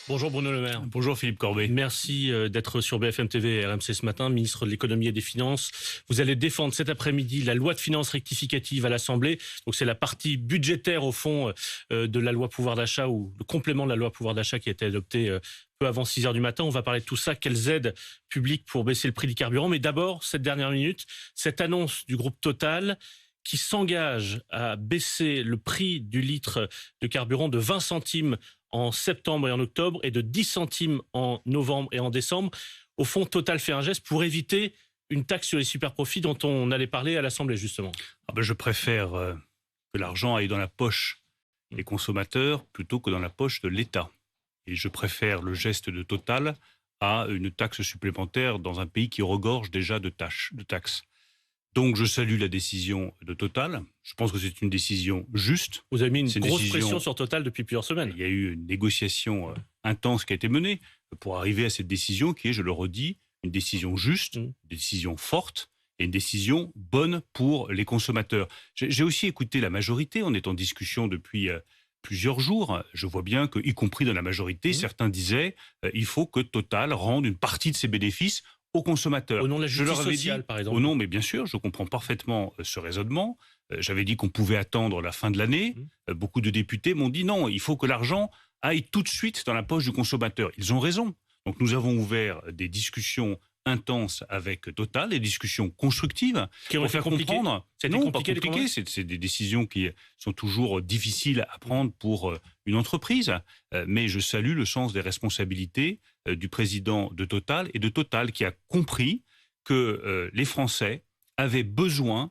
Bonjour Bruno Le Maire. Bonjour Philippe Corbet. Merci d'être sur BFM TV et RMC ce matin, ministre de l'économie et des finances. Vous allez défendre cet après-midi la loi de finances rectificative à l'Assemblée. Donc c'est la partie budgétaire au fond de la loi pouvoir d'achat ou le complément de la loi pouvoir d'achat qui a été adopté peu avant 6 heures du matin. On va parler de tout ça. Quelles aides publiques pour baisser le prix du carburant. Mais d'abord, cette dernière minute, cette annonce du groupe Total qui s'engage à baisser le prix du litre de carburant de 20 centimes en septembre et en octobre et de 10 centimes en novembre et en décembre. Au fond, Total fait un geste pour éviter une taxe sur les superprofits dont on allait parler à l'Assemblée, justement. Je préfère que l'argent aille dans la poche des consommateurs plutôt que dans la poche de l'État. Et je préfère le geste de Total à une taxe supplémentaire dans un pays qui regorge déjà de taxes. Donc je salue la décision de Total. Je pense que c'est une décision juste. Vous avez mis une grosse pression sur Total depuis plusieurs semaines. Il y a eu une négociation intense qui a été menée pour arriver à cette décision qui est, je le redis, une décision juste, une décision forte et une décision bonne pour les consommateurs. J'ai aussi écouté la majorité. On est en discussion depuis plusieurs jours. Je vois bien que, y compris dans la majorité, certains disaient il faut que Total rende une partie de ses bénéfices aux consommateurs. Au nom de la justice sociale, par exemple. Au nom, mais bien sûr, je comprends parfaitement ce raisonnement. J'avais dit qu'on pouvait attendre la fin de l'année. Beaucoup de députés m'ont dit non, il faut que l'argent aille tout de suite dans la poche du consommateur. Ils ont raison. Donc nous avons ouvert des discussions intenses avec Total, des discussions constructives pour faire comprendre. Non, pas compliqué. C'est des décisions qui sont toujours difficiles à prendre pour une entreprise. Mais je salue le sens des responsabilités du président de Total et de Total qui a compris que les Français avaient besoin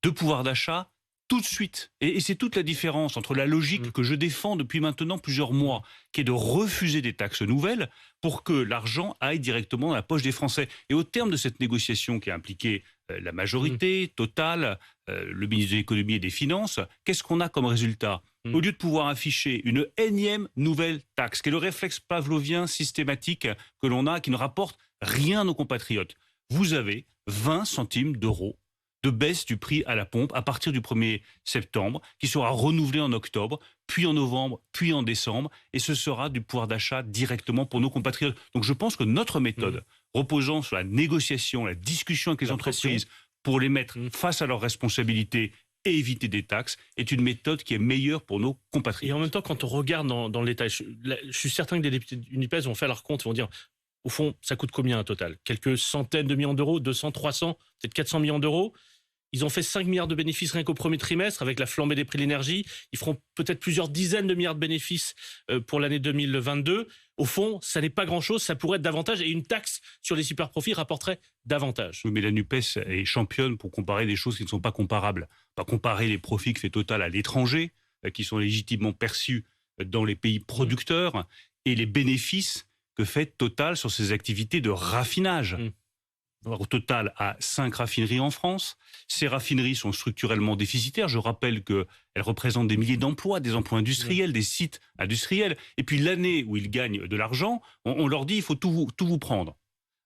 de pouvoir d'achat tout de suite. Et c'est toute la différence entre la logique que je défends depuis maintenant plusieurs mois, qui est de refuser des taxes nouvelles pour que l'argent aille directement dans la poche des Français. Et au terme de cette négociation qui a impliqué la majorité, Total, le ministre de l'économie et des finances, qu'est-ce qu'on a comme résultat ? Au lieu de pouvoir afficher une énième nouvelle taxe, qui est le réflexe pavlovien systématique que l'on a, qui ne rapporte rien à nos compatriotes, vous avez 20 centimes d'euros de baisse du prix à la pompe à partir du 1er septembre, qui sera renouvelé en octobre, puis en novembre, puis en décembre, et ce sera du pouvoir d'achat directement pour nos compatriotes. Donc je pense que notre méthode, reposant sur la négociation, la discussion avec les entreprises, pour les mettre face à leurs responsabilités et éviter des taxes, est une méthode qui est meilleure pour nos compatriotes. Et en même temps, quand on regarde dans le détail, je suis certain que des députés d'UNIPES vont faire leur compte, vont dire, au fond, ça coûte combien un Total ? Quelques centaines de millions d'euros, 200, 300, peut-être 400 millions d'euros. Ils ont fait 5 milliards de bénéfices rien qu'au premier trimestre avec la flambée des prix de l'énergie. Ils feront peut-être plusieurs dizaines de milliards de bénéfices pour l'année 2022. Au fond, ça n'est pas grand-chose, ça pourrait être davantage. Et une taxe sur les superprofits rapporterait davantage. Oui, mais la NUPES est championne pour comparer des choses qui ne sont pas comparables. Pas comparer les profits que fait Total à l'étranger, qui sont légitimement perçus dans les pays producteurs, et les bénéfices que fait Total sur ses activités de raffinage. Total a 5 raffineries en France. Ces raffineries sont structurellement déficitaires. Je rappelle qu'elles représentent des milliers d'emplois, des emplois industriels, des sites industriels. Et puis l'année où ils gagnent de l'argent, on leur dit il faut tout vous prendre.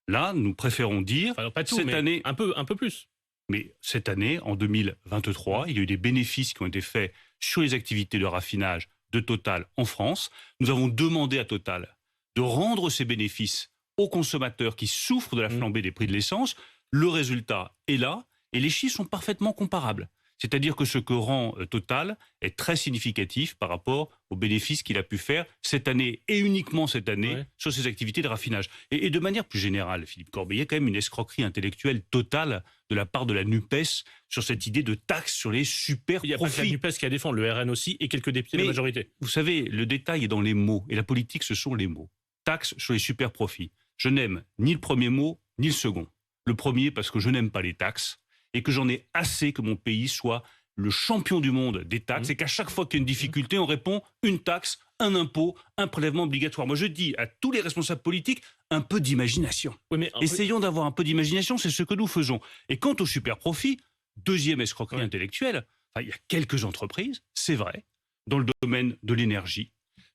Là, nous préférons dire pas tout, cette mais année un peu plus. Mais cette année, en 2023, il y a eu des bénéfices qui ont été faits sur les activités de raffinage de Total en France. Nous avons demandé à Total de rendre ces bénéfices aux consommateurs qui souffrent de la flambée des prix de l'essence. Le résultat est là et les chiffres sont parfaitement comparables. C'est-à-dire que ce que rend Total est très significatif par rapport aux bénéfices qu'il a pu faire cette année et uniquement cette année sur ses activités de raffinage. Et de manière plus générale, Philippe Corbet, il y a quand même une escroquerie intellectuelle totale de la part de la NUPES sur cette idée de taxe sur les super profits. Il n'y a pas que la NUPES qui a défendu, le RN aussi et quelques députés de la majorité. Vous savez, le détail est dans les mots et la politique, ce sont les mots. Taxe sur les super profits. Je n'aime ni le premier mot, ni le second. Le premier parce que je n'aime pas les taxes et que j'en ai assez que mon pays soit le champion du monde des taxes et qu'à chaque fois qu'il y a une difficulté, on répond une taxe, un impôt, un prélèvement obligatoire. Moi, je dis à tous les responsables politiques, un peu d'imagination. Essayons d'avoir un peu d'imagination, c'est ce que nous faisons. Et quant aux super profits, deuxième escroquerie intellectuelle, il y a quelques entreprises, c'est vrai, dans le domaine de l'énergie,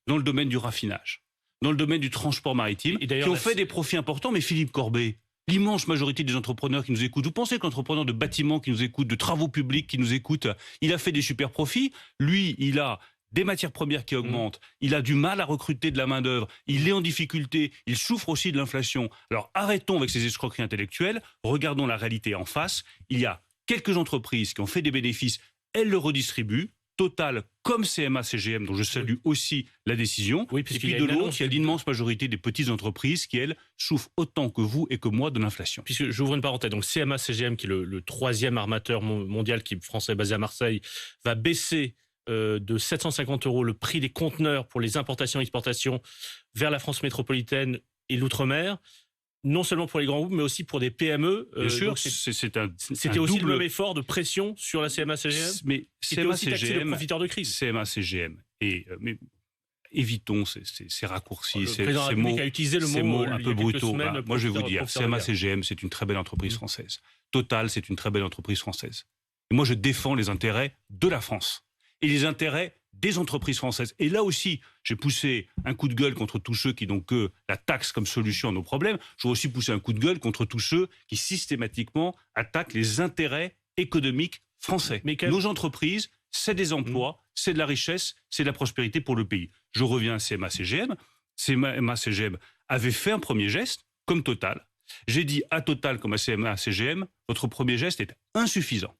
dans le domaine du raffinage, dans le domaine du transport maritime, qui ont fait des profits importants. Mais Philippe Corbet, l'immense majorité des entrepreneurs qui nous écoutent, vous pensez que l'entrepreneur de bâtiment qui nous écoute, de travaux publics qui nous écoute, il a fait des super profits? Lui, il a des matières premières qui augmentent, il a du mal à recruter de la main-d'œuvre, il est en difficulté, il souffre aussi de l'inflation. Alors arrêtons avec ces escroqueries intellectuelles, regardons la réalité en face. Il y a quelques entreprises qui ont fait des bénéfices, elles le redistribuent. Total comme CMA-CGM, dont je salue aussi la décision. Oui, et puis de l'autre, il y a l'immense majorité des petites entreprises qui, elles, souffrent autant que vous et que moi de l'inflation. Puisque j'ouvre une parenthèse, donc CMA-CGM, qui est le troisième armateur mondial qui est français basé à Marseille, va baisser de 750 € le prix des conteneurs pour les importations et exportations vers la France métropolitaine et l'outre-mer. Non seulement pour les grands groupes, mais aussi pour des PME. Bien sûr, c'était aussi double... le même effort de pression sur la CMA-CGM. Mais CMA-CGM, le profiteur de crise. CMA-CGM. Mais évitons ces raccourcis, ces mots. A utilisé le mot un peu brutaux. Moi, je vais vous dire, CMA-CGM, c'est une très belle entreprise française. Total, c'est une très belle entreprise française. Et moi, je défends les intérêts de la France et les intérêts des entreprises françaises. Et là aussi, j'ai poussé un coup de gueule contre tous ceux qui n'ont que la taxe comme solution à nos problèmes. J'ai aussi poussé un coup de gueule contre tous ceux qui systématiquement attaquent les intérêts économiques français. Mais nos entreprises, c'est des emplois, c'est de la richesse, c'est de la prospérité pour le pays. Je reviens à CMA-CGM. CMA-CGM avait fait un premier geste, comme Total. J'ai dit à Total comme à CMA-CGM, votre premier geste est insuffisant.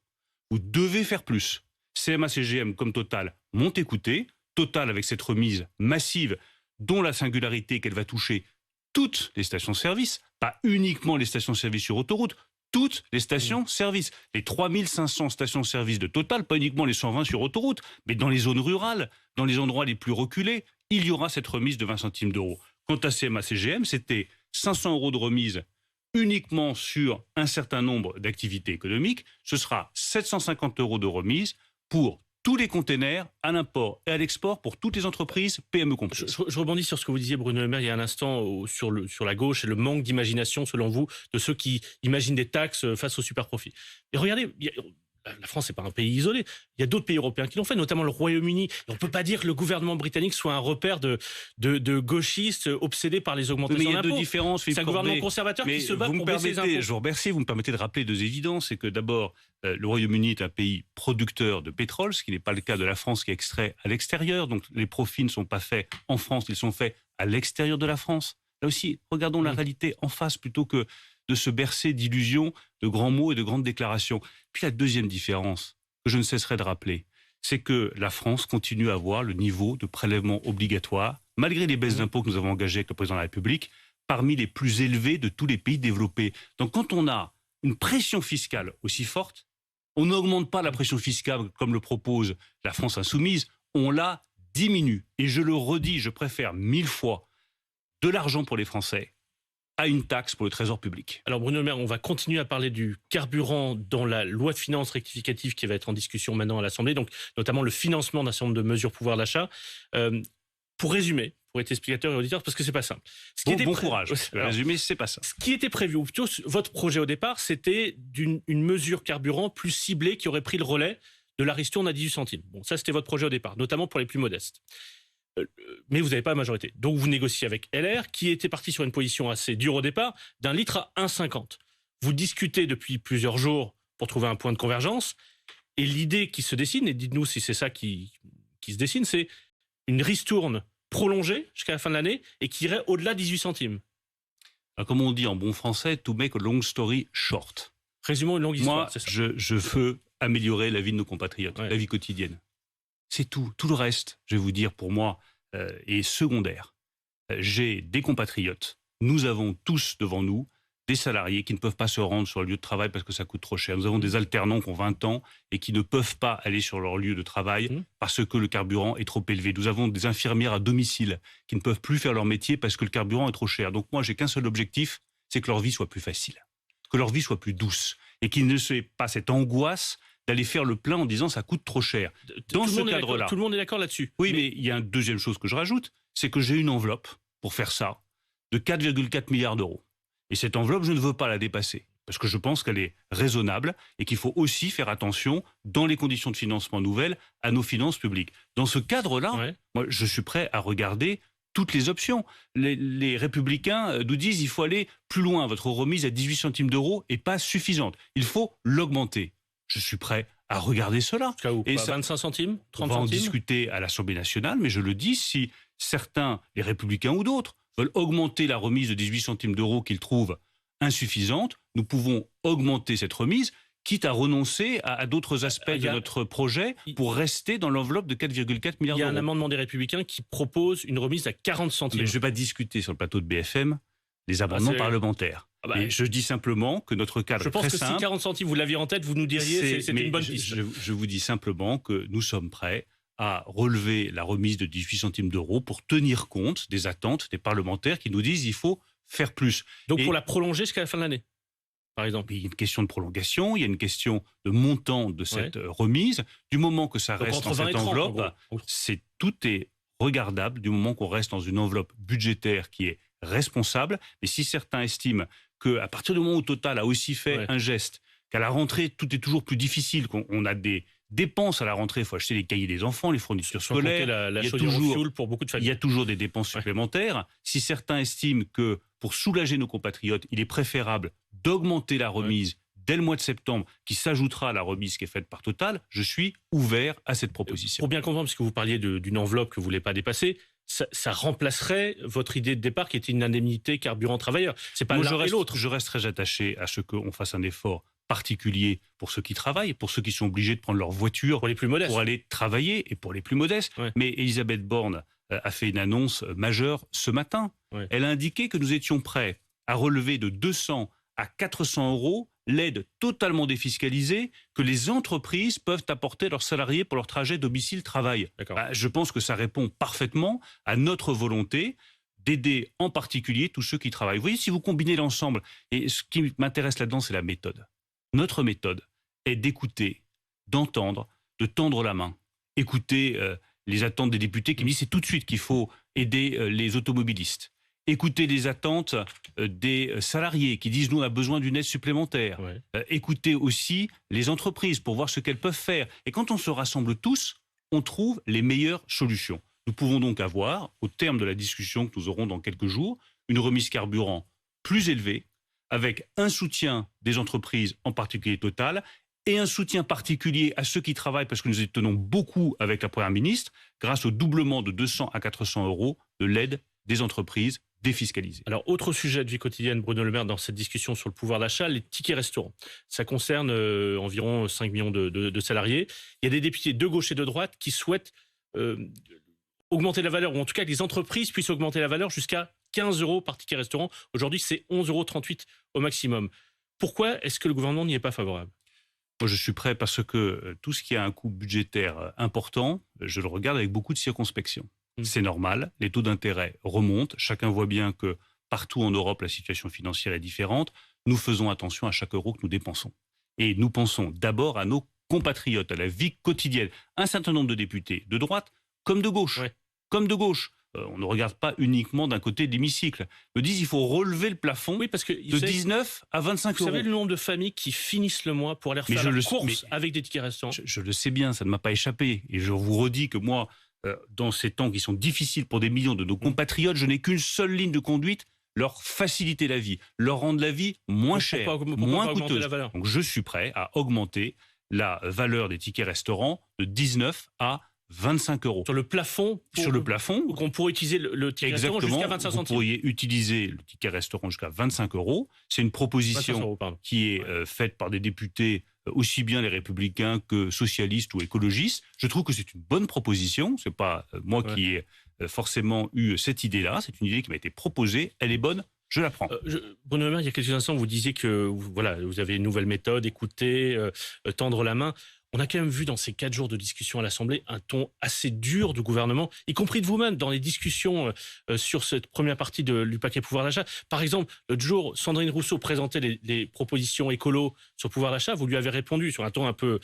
Vous devez faire plus. CMA-CGM comme Total m'ont écouté. Total avec cette remise massive dont la singularité qu'elle va toucher toutes les stations-service, pas uniquement les stations-service sur autoroute, toutes les stations-service. Les 3500 stations-service de Total, pas uniquement les 120 sur autoroute, mais dans les zones rurales, dans les endroits les plus reculés, il y aura cette remise de 20 centimes d'euros. Quant à CMA-CGM, c'était 500 € de remise uniquement sur un certain nombre d'activités économiques. Ce sera 750 € de remise pour tous les containers à l'import et à l'export pour toutes les entreprises, PME comprises. Je rebondis sur ce que vous disiez, Bruno Le Maire, il y a un instant sur la gauche et le manque d'imagination, selon vous, de ceux qui imaginent des taxes face aux super profits. Et regardez, la France n'est pas un pays isolé. Il y a d'autres pays européens qui l'ont fait, notamment le Royaume-Uni. On ne peut pas dire que le gouvernement britannique soit un repère de gauchistes obsédés par les augmentations d'impôts. Mais il y a deux différences. C'est un gouvernement conservateur qui se bat pour baisser les impôts. Je vous remercie, vous me permettez de rappeler deux évidences. C'est que d'abord, le Royaume-Uni est un pays producteur de pétrole, ce qui n'est pas le cas de la France qui extrait à l'extérieur. Donc les profits ne sont pas faits en France, ils sont faits à l'extérieur de la France. Là aussi, regardons la réalité en face plutôt que de se bercer d'illusions, de grands mots et de grandes déclarations. Puis la deuxième différence, que je ne cesserai de rappeler, c'est que la France continue à avoir le niveau de prélèvement obligatoire, malgré les baisses d'impôts que nous avons engagées avec le président de la République, parmi les plus élevés de tous les pays développés. Donc quand on a une pression fiscale aussi forte, on n'augmente pas la pression fiscale comme le propose la France insoumise, on la diminue. Et je le redis, je préfère 1000 fois de l'argent pour les Français à une taxe pour le trésor public. Alors Bruno Le Maire, on va continuer à parler du carburant dans la loi de finances rectificative qui va être en discussion maintenant à l'Assemblée, donc notamment le financement d'un certain nombre de mesures pouvoir d'achat. Pour résumer, pour être explicateur et auditeur, parce que c'est pas simple. Bon courage. Alors, résumer, c'est pas ça. Ce qui était prévu, ou plutôt votre projet au départ, c'était une mesure carburant plus ciblée qui aurait pris le relais de la ristourne à 18 centimes. Bon, ça c'était votre projet au départ, notamment pour les plus modestes. Mais vous n'avez pas la majorité. Donc vous négociez avec LR, qui était parti sur une position assez dure au départ, d'un litre à 1,50. Vous discutez depuis plusieurs jours pour trouver un point de convergence, et l'idée qui se dessine, et dites-nous si c'est ça qui se dessine, c'est une ristourne prolongée jusqu'à la fin de l'année, et qui irait au-delà de 18 centimes. Alors, comme on dit en bon français, to make a long story short. Résumons une longue histoire, moi, c'est ça. Je veux améliorer la vie de nos compatriotes, la vie quotidienne. C'est tout. Tout le reste, je vais vous dire, pour moi, est secondaire. J'ai des compatriotes. Nous avons tous devant nous des salariés qui ne peuvent pas se rendre sur le lieu de travail parce que ça coûte trop cher. Nous avons des alternants qui ont 20 ans et qui ne peuvent pas aller sur leur lieu de travail parce que le carburant est trop élevé. Nous avons des infirmières à domicile qui ne peuvent plus faire leur métier parce que le carburant est trop cher. Donc moi, j'ai qu'un seul objectif, c'est que leur vie soit plus facile, que leur vie soit plus douce et qu'ils ne soient pas cette angoisse d'aller faire le plein en disant ça coûte trop cher. Dans ce cadre-là, tout le monde est d'accord là-dessus. Oui, mais il y a une deuxième chose que je rajoute, c'est que j'ai une enveloppe pour faire ça de 4,4 milliards d'euros. Et cette enveloppe, je ne veux pas la dépasser parce que je pense qu'elle est raisonnable et qu'il faut aussi faire attention dans les conditions de financement nouvelles à nos finances publiques. Dans ce cadre-là, moi, je suis prêt à regarder toutes les options. Les Républicains nous disent qu'il faut aller plus loin. Votre remise à 18 centimes d'euros n'est pas suffisante. Il faut l'augmenter. Je suis prêt à regarder cela. Jusqu'à où, Et 25 centimes, 30 on va en centimes discuter à l'Assemblée nationale, mais je le dis, si certains, les Républicains ou d'autres, veulent augmenter la remise de 18 centimes d'euros qu'ils trouvent insuffisante, nous pouvons augmenter cette remise, quitte à renoncer à d'autres aspects de notre projet pour rester dans l'enveloppe de 4,4 milliards d'euros. Il y a un amendement des Républicains qui propose une remise à 40 centimes. Mais je ne vais pas discuter sur le plateau de BFM les amendements parlementaires. Et je dis simplement que notre cadre est très simple. Je pense que si 40 centimes, vous l'aviez en tête, vous nous diriez c'est une bonne piste. Je vous dis simplement que nous sommes prêts à relever la remise de 18 centimes d'euros pour tenir compte des attentes des parlementaires qui nous disent qu'il faut faire plus. Donc pour la prolonger jusqu'à la fin de l'année, par exemple. Il y a une question de prolongation, il y a une question de montant de cette remise. Du moment que ça reste dans cette enveloppe, tout est regardable du moment qu'on reste dans une enveloppe budgétaire qui est responsable. Mais si certains estiment qu'à partir du moment où Total a aussi fait un geste, qu'à la rentrée, tout est toujours plus difficile, qu'on a des dépenses à la rentrée, il faut acheter les cahiers des enfants, les fournitures scolaires, la chaudière au fioul pour beaucoup de familles. Il y a toujours des dépenses supplémentaires. Si certains estiment que pour soulager nos compatriotes, il est préférable d'augmenter la remise dès le mois de septembre, qui s'ajoutera à la remise qui est faite par Total, je suis ouvert à cette proposition. Pour bien comprendre, parce que vous parliez d'une enveloppe que vous ne voulez pas dépasser, ça remplacerait votre idée de départ qui était une indemnité carburant travailleur. C'est pas l'un et l'autre. Je reste très attaché à ce qu'on fasse un effort particulier pour ceux qui travaillent, pour ceux qui sont obligés de prendre leur voiture pour les plus modestes, pour aller travailler, et pour les plus modestes. Mais Elisabeth Borne a fait une annonce majeure ce matin. Elle a indiqué que nous étions prêts à relever de 200 à 400 euros l'aide totalement défiscalisée que les entreprises peuvent apporter à leurs salariés pour leur trajet domicile-travail. Je pense que ça répond parfaitement à notre volonté d'aider en particulier tous ceux qui travaillent. Vous voyez, si vous combinez l'ensemble, et ce qui m'intéresse là-dedans, c'est la méthode. Notre méthode est d'écouter, d'entendre, de tendre la main. Écouter les attentes des députés qui me disent c'est tout de suite qu'il faut aider les automobilistes. Écoutez les attentes des salariés qui disent nous on a besoin d'une aide supplémentaire. Écoutez aussi les entreprises pour voir ce qu'elles peuvent faire. Et quand on se rassemble tous, on trouve les meilleures solutions. Nous pouvons donc avoir, au terme de la discussion que nous aurons dans quelques jours, une remise carburant plus élevée, avec un soutien des entreprises, en particulier Total, et un soutien particulier à ceux qui travaillent, parce que nous y tenons beaucoup avec la Première ministre, grâce au doublement de 200 à 400 euros de l'aide des entreprises défiscalisées. Alors, autre sujet de vie quotidienne, Bruno Le Maire, dans cette discussion sur le pouvoir d'achat, les tickets restaurants. Ça concerne environ 5 millions de salariés. Il y a des députés de gauche et de droite qui souhaitent augmenter la valeur, ou en tout cas que les entreprises puissent augmenter la valeur jusqu'à 15 euros par ticket restaurant. Aujourd'hui, c'est 11,38 euros au maximum. Pourquoi est-ce que le gouvernement n'y est pas favorable ? Moi, je suis prêt parce que tout ce qui a un coût budgétaire important, je le regarde avec beaucoup de circonspection. C'est normal, les taux d'intérêt remontent. Chacun voit bien que partout en Europe, la situation financière est différente. Nous faisons attention à chaque euro que nous dépensons. Et nous pensons d'abord à nos compatriotes, à la vie quotidienne. Un certain nombre de députés de droite comme de gauche. Comme de gauche. On ne regarde pas uniquement d'un côté de l'hémicycle. Me disent qu'il faut relever le plafond parce que, de 19 à 25 euros. Vous savez le nombre de familles qui finissent le mois pour aller refaire la course avec des tickets restaurants. Je le sais bien, ça ne m'a pas échappé. Et je vous redis que moi, dans ces temps qui sont difficiles pour des millions de nos compatriotes, je n'ai qu'une seule ligne de conduite, leur faciliter la vie, leur rendre la vie moins chère, moins coûteuse. Donc je suis prêt à augmenter la valeur des tickets restaurants de 19 à 25 euros. Sur le plafond qu'on pourrait utiliser le ticket restaurant jusqu'à 25 centimes. Vous pourriez utiliser le ticket restaurant jusqu'à 25 euros. C'est une proposition qui est faite par des députés, aussi bien les Républicains que socialistes ou écologistes. Je trouve que c'est une bonne proposition. C'est pas moi qui ai forcément eu cette idée-là. C'est une idée qui m'a été proposée. Elle est bonne. Je la prends. Bruno Le Maire, il y a quelques instants, vous disiez que vous avez une nouvelle méthode, écouter, tendre la main. On a quand même vu dans ces 4 jours de discussion à l'Assemblée un ton assez dur du gouvernement, y compris de vous-même, dans les discussions sur cette première partie du paquet pouvoir d'achat. Par exemple, l'autre jour, Sandrine Rousseau présentait les propositions écolo sur le pouvoir d'achat. Vous lui avez répondu sur un ton un peu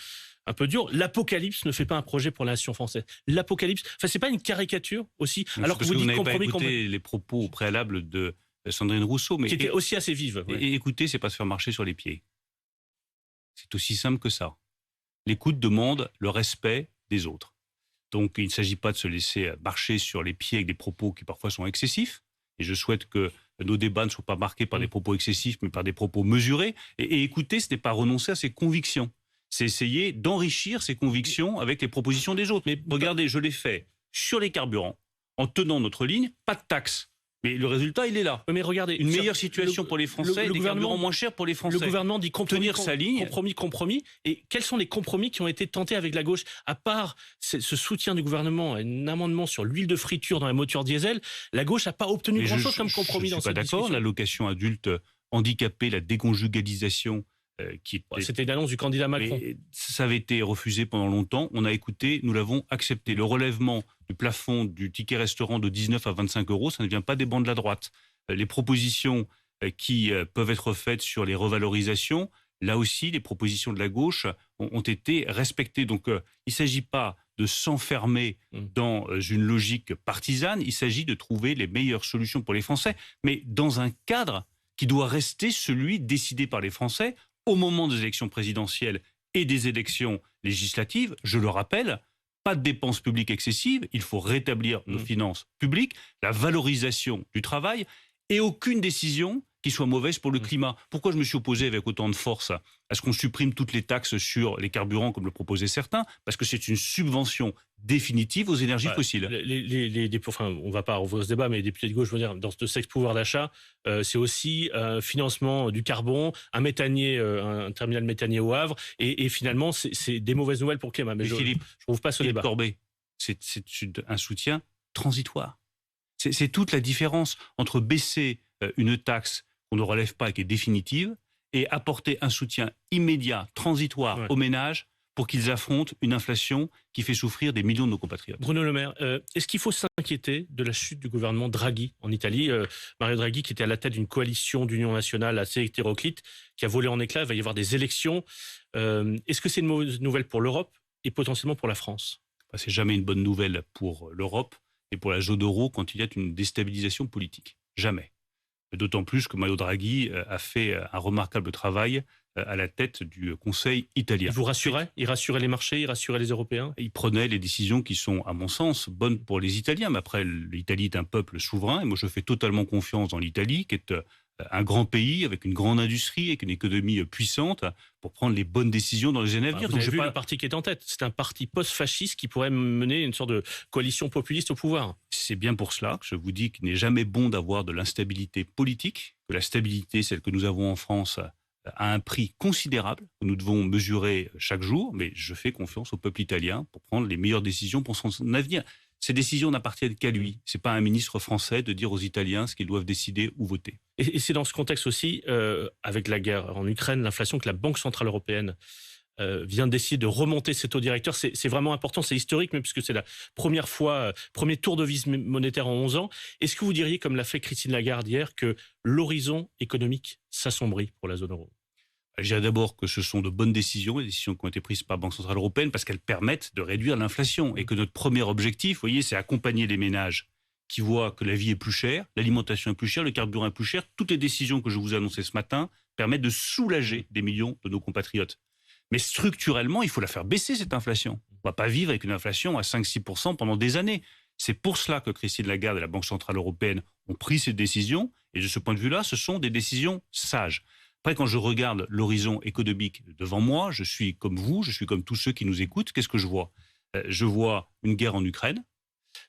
dur. L'apocalypse ne fait pas un projet pour la nation française. L'apocalypse, c'est pas une caricature aussi, alors que vous dites compromis. Vous n'avez pas écouté les propos au préalable de Sandrine Rousseau, mais qui était aussi assez vive. Et écouter, c'est pas se faire marcher sur les pieds. C'est aussi simple que ça. L'écoute demande le respect des autres. Donc, il ne s'agit pas de se laisser marcher sur les pieds avec des propos qui parfois sont excessifs. Et je souhaite que nos débats ne soient pas marqués par des propos excessifs, mais par des propos mesurés. Et écouter, ce n'est pas renoncer à ses convictions. c'est essayer d'enrichir ses convictions avec les propositions des autres. Mais regardez, je l'ai fait sur les carburants, en tenant notre ligne, pas de taxes. Mais le résultat, il est là. Mais regardez, une meilleure situation pour les Français, des carburants moins chers pour les Français. Le gouvernement dit tenir sa ligne. Compromis. Et quels sont les compromis qui ont été tentés avec la gauche? À part ce soutien du gouvernement à un amendement sur l'huile de friture dans les moteurs diesel, la gauche n'a pas obtenu grand-chose comme compromis dans cette discussion. Je suis pas d'accord. L'allocation adulte handicapé, la déconjugalisation, c'était l'annonce du candidat Macron. Ça avait été refusé pendant longtemps. On a écouté, nous l'avons accepté. Le relèvement du plafond du ticket restaurant de 19 à 25 euros, ça ne vient pas des bancs de la droite. Les propositions qui peuvent être faites sur les revalorisations, là aussi, les propositions de la gauche ont été respectées. Donc, il ne s'agit pas de s'enfermer dans une logique partisane. Il s'agit de trouver les meilleures solutions pour les Français, mais dans un cadre qui doit rester celui décidé par les Français au moment des élections présidentielles et des élections législatives. Je le rappelle, pas de dépenses publiques excessives, il faut rétablir nos finances publiques, la valorisation du travail et aucune décision qui soit mauvaise pour le climat. Pourquoi je me suis opposé avec autant de force à ce qu'on supprime toutes les taxes sur les carburants comme le proposaient certains? Parce que c'est une subvention définitive aux énergies fossiles. On ne va pas revoir ce débat, mais les députés de gauche, je veux dire, dans ce sexe pouvoir d'achat, c'est aussi un financement du carbone, un terminal méthanier au Havre, et finalement, c'est des mauvaises nouvelles pour le climat. Mais Philippe, je trouve pas ce débat. Corbet, c'est un soutien transitoire. C'est toute la différence entre baisser une taxe qu'on ne relève pas et qui est définitive, et apporter un soutien immédiat, transitoire aux ménages pour qu'ils affrontent une inflation qui fait souffrir des millions de nos compatriotes. Bruno Le Maire, est-ce qu'il faut s'inquiéter de la chute du gouvernement Draghi en Italie? Mario Draghi, qui était à la tête d'une coalition d'union nationale assez hétéroclite, qui a volé en éclats, il va y avoir des élections. Est-ce que c'est une mauvaise nouvelle pour l'Europe et potentiellement pour la France? C'est jamais une bonne nouvelle pour l'Europe et pour la zone euro quand il y a une déstabilisation politique. Jamais. D'autant plus que Mario Draghi a fait un remarquable travail à la tête du Conseil italien. Il vous rassurait? Il rassurait les marchés, il rassurait les Européens? Il prenait les décisions qui sont, à mon sens, bonnes pour les Italiens. Mais après, l'Italie est un peuple souverain et moi je fais totalement confiance dans l'Italie, qui est un grand pays avec une grande industrie, avec une économie puissante, pour prendre les bonnes décisions dans les années à venir. Vous avez vu le parti qui est en tête. C'est un parti post-fasciste qui pourrait mener une sorte de coalition populiste au pouvoir. C'est bien pour cela que je vous dis qu'il n'est jamais bon d'avoir de l'instabilité politique, que la stabilité, celle que nous avons en France, a un prix considérable que nous devons mesurer chaque jour, mais je fais confiance au peuple italien pour prendre les meilleures décisions pour son avenir. Ces décisions n'appartiennent qu'à lui. C'est pas à un ministre français de dire aux Italiens ce qu'ils doivent décider ou voter. Et c'est dans ce contexte aussi, avec la guerre en Ukraine, l'inflation, que la Banque Centrale Européenne vient d'essayer de remonter ses taux directeurs. C'est vraiment important, c'est historique, même puisque c'est la première fois, premier tour de vis monétaire en 11 ans. Est-ce que vous diriez, comme l'a fait Christine Lagarde hier, que l'horizon économique s'assombrit pour la zone euro? Je dirais d'abord que ce sont de bonnes décisions, les décisions qui ont été prises par la Banque Centrale Européenne, parce qu'elles permettent de réduire l'inflation. Et que notre premier objectif, vous voyez, c'est accompagner les ménages qui voient que la vie est plus chère, l'alimentation est plus chère, le carburant est plus cher. Toutes les décisions que je vous ai annoncées ce matin permettent de soulager des millions de nos compatriotes. Mais structurellement, il faut la faire baisser, cette inflation. On ne va pas vivre avec une inflation à 5-6% pendant des années. C'est pour cela que Christine Lagarde et la Banque Centrale Européenne ont pris ces décisions. Et de ce point de vue-là, ce sont des décisions sages. Après, quand je regarde l'horizon économique devant moi, je suis comme vous, je suis comme tous ceux qui nous écoutent. Qu'est-ce que je vois? Je vois une guerre en Ukraine.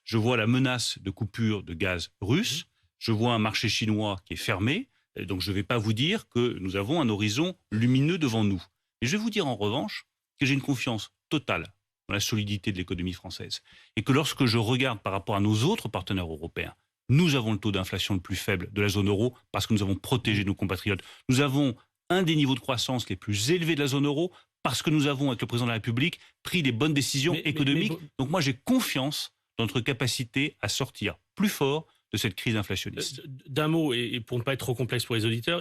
Je vois la menace de coupure de gaz russe. Je vois un marché chinois qui est fermé. Donc, je ne vais pas vous dire que nous avons un horizon lumineux devant nous. Et je vais vous dire en revanche que j'ai une confiance totale dans la solidité de l'économie française. Et que lorsque je regarde par rapport à nos autres partenaires européens, nous avons le taux d'inflation le plus faible de la zone euro parce que nous avons protégé nos compatriotes. Nous avons un des niveaux de croissance les plus élevés de la zone euro parce que nous avons, avec le président de la République, pris les bonnes décisions économiques. Donc moi, j'ai confiance dans notre capacité à sortir plus fort de cette crise inflationniste. D'un mot, et pour ne pas être trop complexe pour les auditeurs,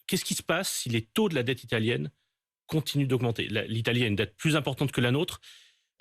qu'est-ce qui se passe si les taux de la dette italienne continuent d'augmenter? L'Italie a une dette plus importante que la nôtre.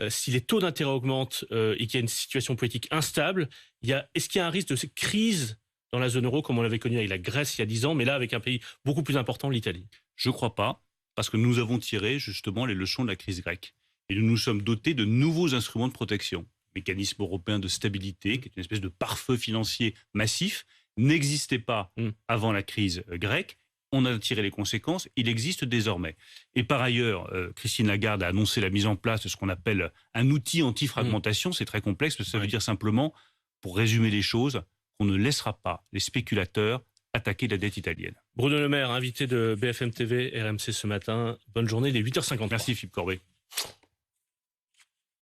Si les taux d'intérêt augmentent et qu'il y a une situation politique instable, est-ce qu'il y a un risque de cette crise dans la zone euro comme on l'avait connu avec la Grèce il y a 10 ans, mais là avec un pays beaucoup plus important, l'Italie? Je ne crois pas, parce que nous avons tiré justement les leçons de la crise grecque. Et nous nous sommes dotés de nouveaux instruments de protection. Le mécanisme européen de stabilité, qui est une espèce de pare-feu financier massif, n'existait pas avant la crise grecque. on a tiré les conséquences, il existe désormais. Et par ailleurs, Christine Lagarde a annoncé la mise en place de ce qu'on appelle un outil anti-fragmentation. C'est très complexe, parce que ça veut dire simplement, pour résumer les choses, qu'on ne laissera pas les spéculateurs attaquer la dette italienne. Bruno Le Maire, invité de BFM TV, RMC ce matin. Bonne journée, il est 8h50. Merci Philippe Corbet.